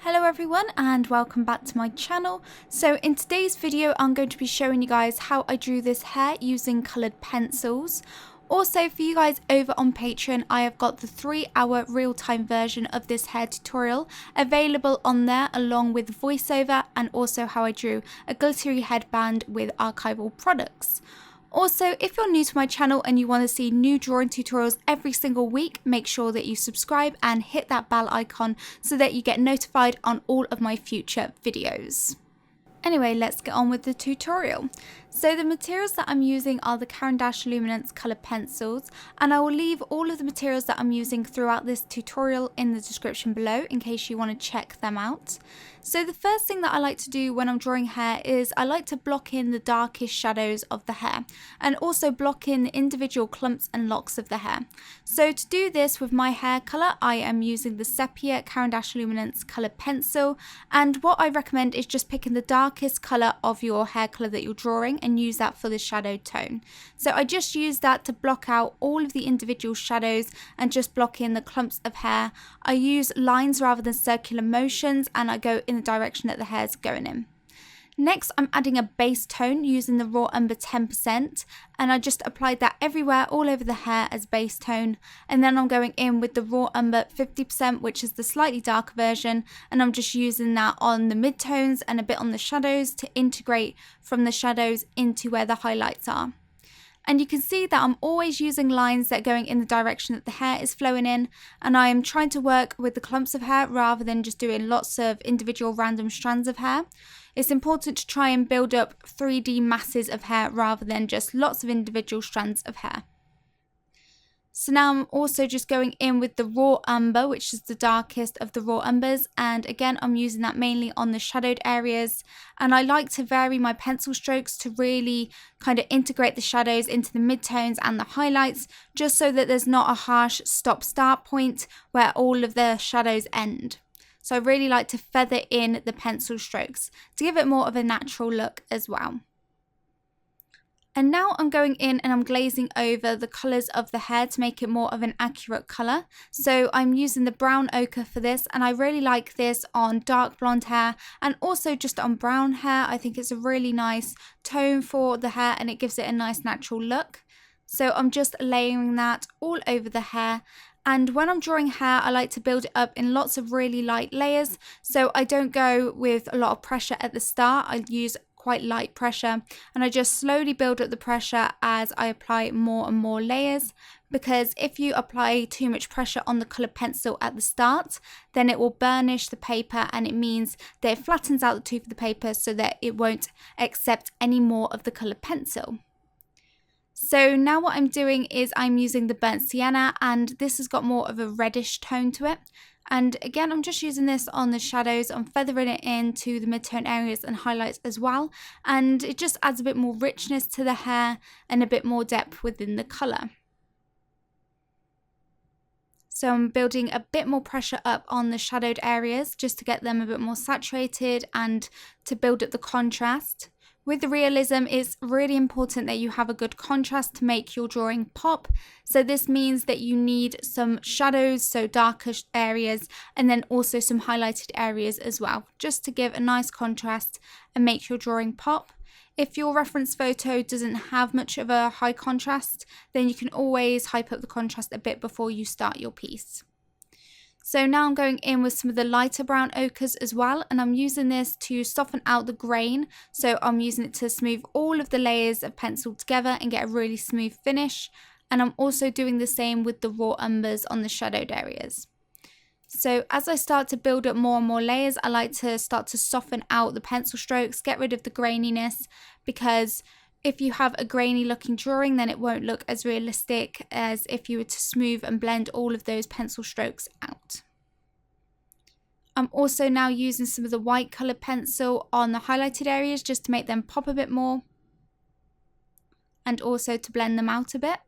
Hello everyone and welcome back to my channel. So in today's video I'm going to be showing you guys how I drew this hair using coloured pencils. Also for you guys over on Patreon, I have got the 3-hour real-time version of this hair tutorial available on there, along with voiceover and also how I drew a glittery headband with archival products. Also, if you're new to my channel and you want to see new drawing tutorials every single week, make sure that you subscribe and hit that bell icon so that you get notified on all of my future videos. Anyway, let's get on with the tutorial. So the materials that I'm using are the Caran d'Ache Luminance coloured pencils, and I will leave all of the materials that I'm using throughout this tutorial in the description below in case you want to check them out. So the first thing that I like to do when I'm drawing hair is I like to block in the darkest shadows of the hair and also block in the individual clumps and locks of the hair. So to do this with my hair colour, I am using the Sepia Caran d'Ache Luminance coloured pencil, and what I recommend is just picking the darkest colour of your hair colour that you're drawing and use that for the shadow tone. So I just use that to block out all of the individual shadows and just block in the clumps of hair. I use lines rather than circular motions, and I go in the direction that the hair is going in. Next, I'm adding a base tone using the Raw Umber 10%, and I just applied that everywhere all over the hair as base tone, and then I'm going in with the Raw Umber 50%, which is the slightly darker version, and I'm just using that on the midtones and a bit on the shadows to integrate from the shadows into where the highlights are. And you can see that I'm always using lines that are going in the direction that the hair is flowing in, and I am trying to work with the clumps of hair rather than just doing lots of individual random strands of hair. It's important to try and build up 3D masses of hair rather than just lots of individual strands of hair. So now I'm also just going in with the Raw Umber, which is the darkest of the Raw Umbers, and again I'm using that mainly on the shadowed areas, and I like to vary my pencil strokes to really kind of integrate the shadows into the midtones and the highlights, just so that there's not a harsh stop-start point where all of the shadows end. So I really like to feather in the pencil strokes to give it more of a natural look as well. And now I'm going in and I'm glazing over the colours of the hair to make it more of an accurate colour. So I'm using the brown ochre for this, and I really like this on dark blonde hair and also just on brown hair. I think it's a really nice tone for the hair and it gives it a nice natural look. So I'm just layering that all over the hair. And when I'm drawing hair, I like to build it up in lots of really light layers. So I don't go with a lot of pressure at the start. I use quite light pressure, and I just slowly build up the pressure as I apply more and more layers, because if you apply too much pressure on the coloured pencil at the start, then it will burnish the paper, and it means that it flattens out the tooth of the paper so that it won't accept any more of the coloured pencil. So now what I'm doing is I'm using the burnt sienna, and this has got more of a reddish tone to it. And again, I'm just using this on the shadows. I'm feathering it into the mid-tone areas and highlights as well. And it just adds a bit more richness to the hair and a bit more depth within the colour. So I'm building a bit more pressure up on the shadowed areas just to get them a bit more saturated and to build up the contrast. With the realism, it's really important that you have a good contrast to make your drawing pop. So this means that you need some shadows, so darker areas, and then also some highlighted areas as well, just to give a nice contrast and make your drawing pop. If your reference photo doesn't have much of a high contrast, then you can always hype up the contrast a bit before you start your piece. So now I'm going in with some of the lighter brown ochres as well, and I'm using this to soften out the grain. So I'm using it to smooth all of the layers of pencil together and get a really smooth finish. And I'm also doing the same with the Raw Umbers on the shadowed areas. So as I start to build up more and more layers, I like to start to soften out the pencil strokes, get rid of the graininess, because if you have a grainy looking drawing, then it won't look as realistic as if you were to smooth and blend all of those pencil strokes out. I'm also now using some of the white coloured pencil on the highlighted areas just to make them pop a bit more, and also to blend them out a bit.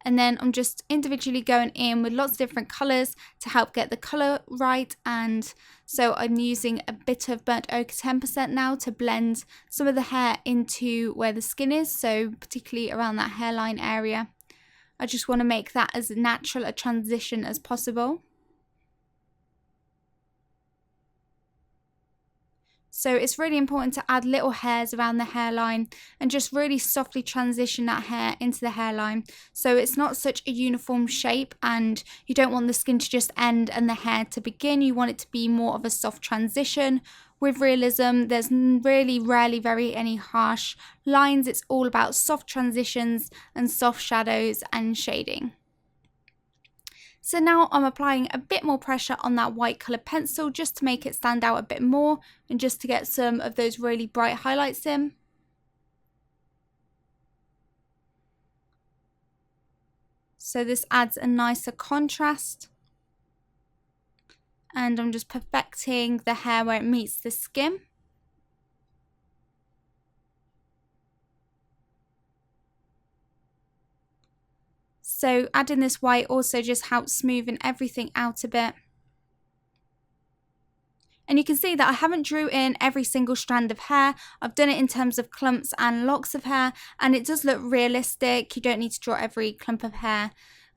And then I'm just individually going in with lots of different colours to help get the colour right. And so I'm using a bit of burnt ochre 10% now to blend some of the hair into where the skin is, so particularly around that hairline area. I just want to make that as natural a transition as possible. So it's really important to add little hairs around the hairline and just really softly transition that hair into the hairline. So it's not such a uniform shape, and you don't want the skin to just end and the hair to begin. You want it to be more of a soft transition. With realism, there's really rarely very any harsh lines. It's all about soft transitions and soft shadows and shading. So now I'm applying a bit more pressure on that white coloured pencil just to make it stand out a bit more and just to get some of those really bright highlights in. So this adds a nicer contrast. And I'm just perfecting the hair where it meets the skin. So adding this white also just helps smoothen everything out a bit. And you can see that I haven't drew in every single strand of hair. I've done it in terms of clumps and locks of hair, and it does look realistic. You don't need to draw every clump of hair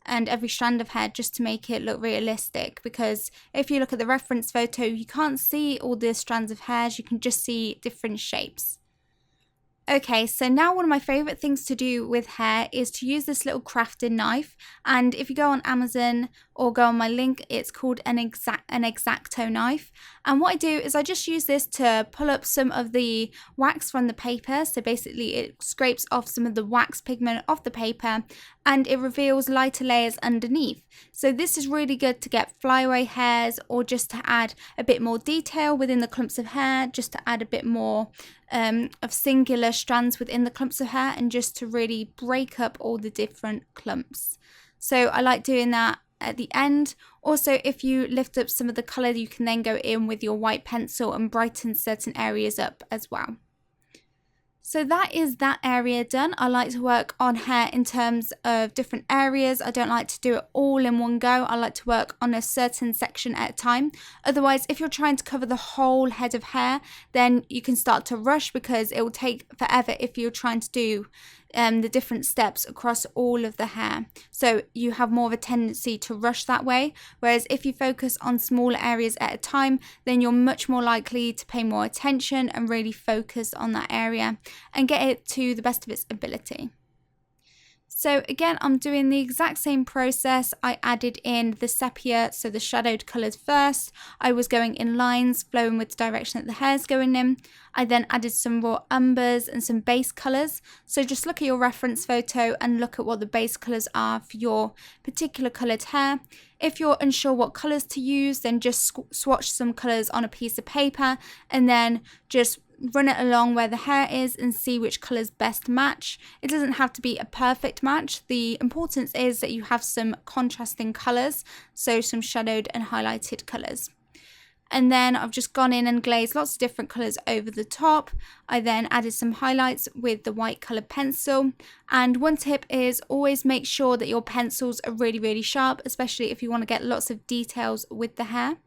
and every strand of hair just to make it look realistic, because if you look at the reference photo, you can't see all the strands of hairs, you can just see different shapes. Okay, so now one of my favourite things to do with hair is to use this little crafting knife, and if you go on Amazon or go on my link, it's called an X-Acto knife. And what I do is I just use this to pull up some of the wax from the paper. So basically it scrapes off some of the wax pigment off the paper and it reveals lighter layers underneath. So this is really good to get flyaway hairs, or just to add a bit more detail within the clumps of hair, just to add a bit more of singular strands within the clumps of hair, and just to really break up all the different clumps. So I like doing that at the end. Also, if you lift up some of the colour, you can then go in with your white pencil and brighten certain areas up as well. So that is that area done. I like to work on hair in terms of different areas. I don't like to do it all in one go. I like to work on a certain section at a time. Otherwise, if you're trying to cover the whole head of hair, then you can start to rush, because it will take forever if you're trying to do the different steps across all of the hair. So you have more of a tendency to rush that way. Whereas if you focus on smaller areas at a time, then you're much more likely to pay more attention and really focus on that area and get it to the best of its ability. So again, I'm doing the exact same process. I added in the sepia, so the shadowed colours first. I was going in lines, flowing with the direction that the hair's going in. I then added some raw umbers and some base colours. So just look at your reference photo and look at what the base colours are for your particular coloured hair. If you're unsure what colours to use, then just swatch some colours on a piece of paper and then just run it along where the hair is and see which colours best match. It doesn't have to be a perfect match. The importance is that you have some contrasting colours, so some shadowed and highlighted colours. And then I've just gone in and glazed lots of different colours over the top. I then added some highlights with the white coloured pencil. And one tip is always make sure that your pencils are really, really sharp, especially if you want to get lots of details with the hair.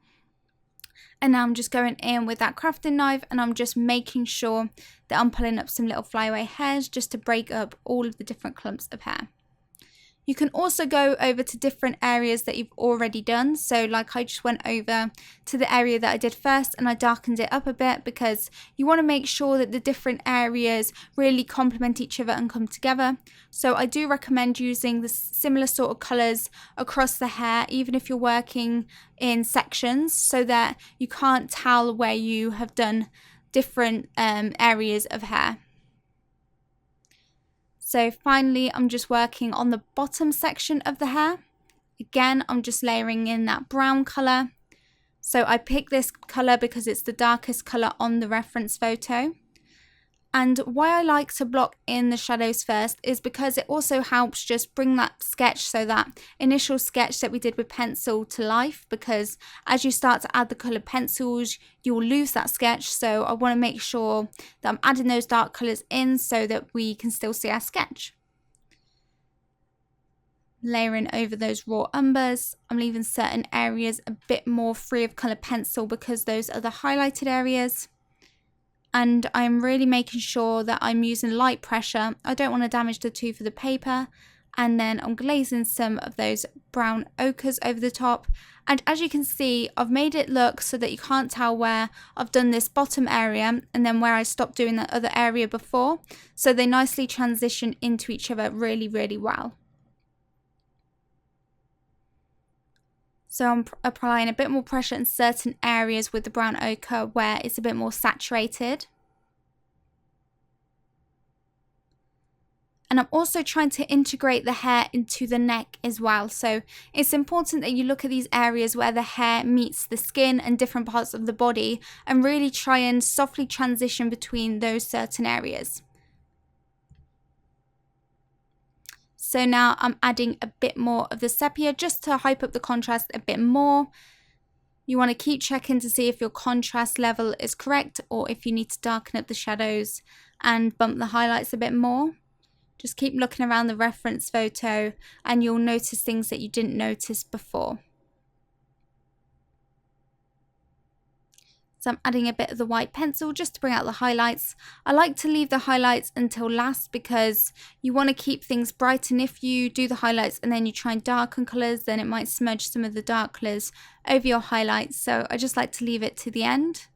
And now I'm just going in with that crafting knife and I'm just making sure that I'm pulling up some little flyaway hairs just to break up all of the different clumps of hair. You can also go over to different areas that you've already done. So like I just went over to the area that I did first and I darkened it up a bit, because you want to make sure that the different areas really complement each other and come together. So I do recommend using the similar sort of colours across the hair, even if you're working in sections, so that you can't tell where you have done different areas of hair. So finally, I'm just working on the bottom section of the hair. Again, I'm just layering in that brown colour. So I picked this colour because it's the darkest colour on the reference photo. And why I like to block in the shadows first is because it also helps just bring that sketch, so that initial sketch that we did with pencil, to life, because as you start to add the coloured pencils, you will lose that sketch. So I want to make sure that I'm adding those dark colours in so that we can still see our sketch. Layering over those raw umbers. I'm leaving certain areas a bit more free of coloured pencil because those are the highlighted areas. And I'm really making sure that I'm using light pressure. I don't want to damage the tooth of the paper. And then I'm glazing some of those brown ochres over the top. And as you can see, I've made it look so that you can't tell where I've done this bottom area and then where I stopped doing that other area before. So they nicely transition into each other really, really well. So I'm applying a bit more pressure in certain areas with the brown ochre where it's a bit more saturated. And I'm also trying to integrate the hair into the neck as well. So it's important that you look at these areas where the hair meets the skin and different parts of the body and really try and softly transition between those certain areas. So now I'm adding a bit more of the sepia just to hype up the contrast a bit more. You want to keep checking to see if your contrast level is correct or if you need to darken up the shadows and bump the highlights a bit more. Just keep looking around the reference photo and you'll notice things that you didn't notice before. So I'm adding a bit of the white pencil just to bring out the highlights. I like to leave the highlights until last because you want to keep things bright, and if you do the highlights and then you try and darken colours, then it might smudge some of the dark colours over your highlights. So I just like to leave it to the end.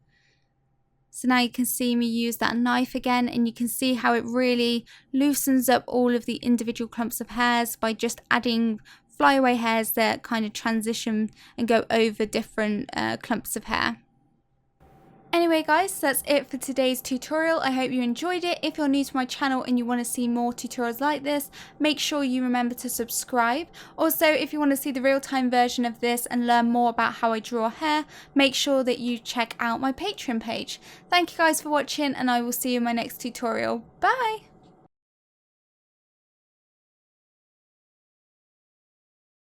So now you can see me use that knife again, and you can see how it really loosens up all of the individual clumps of hairs by just adding flyaway hairs that kind of transition and go over different clumps of hair. Anyway guys, that's it for today's tutorial. I hope you enjoyed it. If you're new to my channel and you want to see more tutorials like this, make sure you remember to subscribe. Also, if you want to see the real-time version of this and learn more about how I draw hair, make sure that you check out my Patreon page. Thank you guys for watching, and I will see you in my next tutorial. Bye!